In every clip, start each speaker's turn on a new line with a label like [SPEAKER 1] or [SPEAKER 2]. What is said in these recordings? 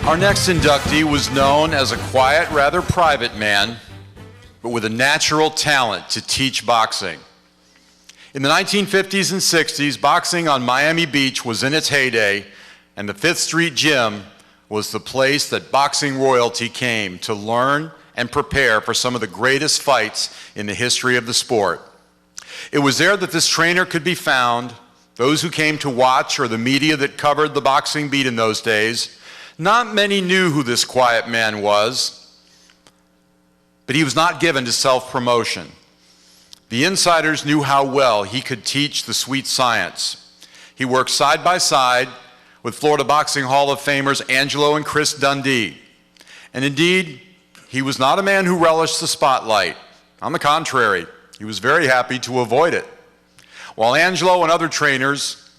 [SPEAKER 1] Our next inductee was known as a quiet, rather private man, but with a natural talent to teach boxing. In the 1950s and 60s, boxing on Miami Beach was in its heyday, and the Fifth Street Gym was the place that boxing royalty came to learn and prepare for some of the greatest fights in the history of the sport. It was there that this trainer could be found. Those who came to watch, or the media that covered the boxing beat in those days, not many knew who this quiet man was, but he was not given to self-promotion. The insiders knew how well he could teach the sweet science. He worked side by side with Florida Boxing Hall of Famers Angelo and Chris Dundee. And indeed, he was not a man who relished the spotlight. On the contrary, he was very happy to avoid it. While Angelo and other trainers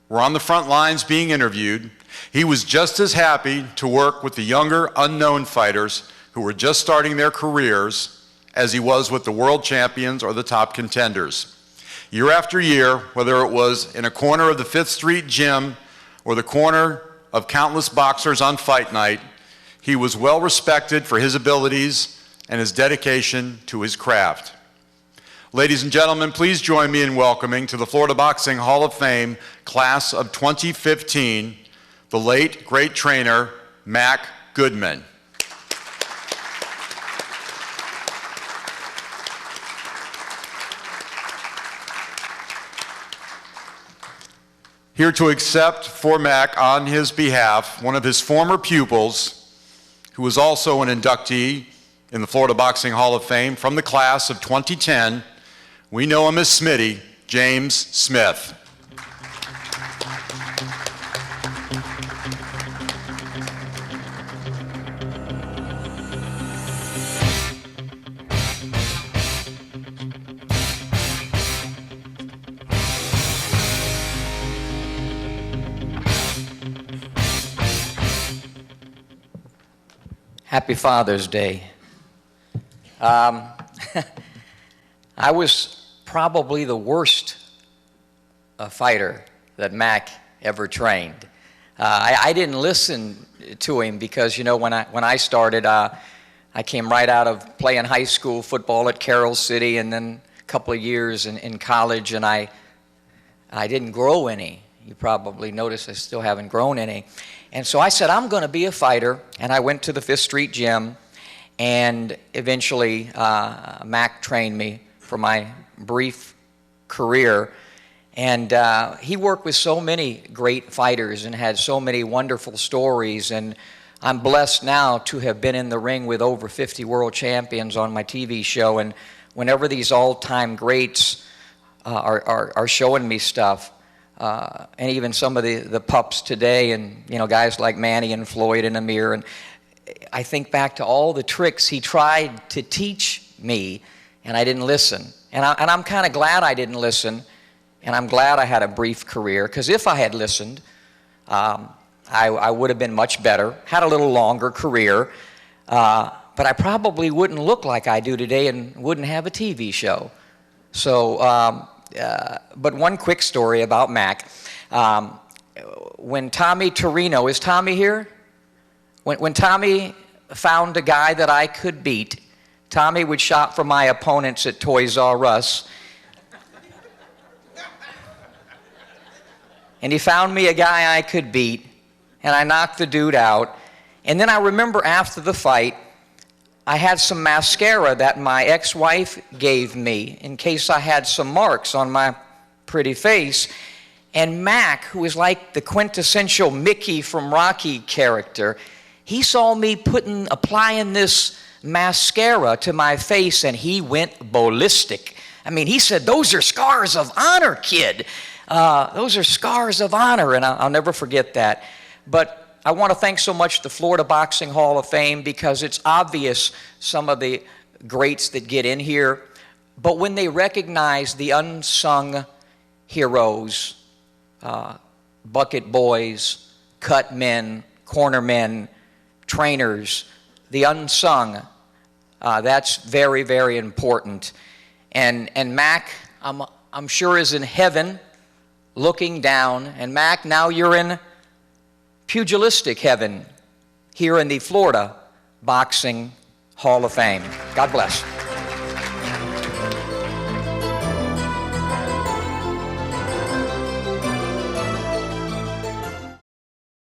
[SPEAKER 1] were on the front lines being interviewed, he was just as happy to work with the younger, unknown fighters who were just starting their careers as he was with the world champions or the top contenders. Year after year, whether it was in a corner of the Fifth Street Gym or the corner of countless boxers on fight night, he was well respected for his abilities and his dedication to his craft. Ladies and gentlemen, please join me in welcoming to the Florida Boxing Hall of Fame class of 2015, the late, great trainer, Mac Goodman. Here to accept for Mac on his behalf one of his former pupils, who was also an inductee in the Florida Boxing Hall of Fame from the class of 2010. We know him as Smitty, James Smith.
[SPEAKER 2] Happy Father's Day. I was probably the worst fighter that Mac ever trained. I didn't listen to him because, you know, when I started, I came right out of playing high school football at Carroll City and then a couple of years in college, and I didn't grow any. You probably noticed I still haven't grown any. And so I said, I'm going to be a fighter, and I went to the Fifth Street Gym, and eventually Mac trained me for my brief career. And he worked with so many great fighters and had so many wonderful stories, and I'm blessed now to have been in the ring with over 50 world champions on my TV show, and whenever these all-time greats are showing me stuff, and even some of the pups today, and you know, guys like Manny and Floyd and Amir, and I think back to all the tricks he tried to teach me, and I didn't listen. And I'm kind of glad I didn't listen, and I'm glad I had a brief career, because if I had listened, I would have been much better, had a little longer career, but I probably wouldn't look like I do today and wouldn't have a TV show. So, but one quick story about Mac. When Tommy Torino, is Tommy here? When Tommy found a guy that I could beat, Tommy would shop for my opponents at Toys R Us. And he found me a guy I could beat, and I knocked the dude out. And then I remember after the fight, I had some mascara that my ex-wife gave me in case I had some marks on my pretty face. And Mac, who is like the quintessential Mickey from Rocky character, he saw me applying this mascara to my face, and he went ballistic. I mean, he said, "Those are scars of honor, kid. Those are scars of honor," and I'll never forget that. But I want to thank so much the Florida Boxing Hall of Fame, because it's obvious some of the greats that get in here, but when they recognize the unsung heroes, bucket boys, cut men, corner men, trainers, the unsung, that's very, very important. And Mac, I'm sure, is in heaven looking down. And Mac, now you're in pugilistic heaven, here in the Florida Boxing Hall of Fame. God bless.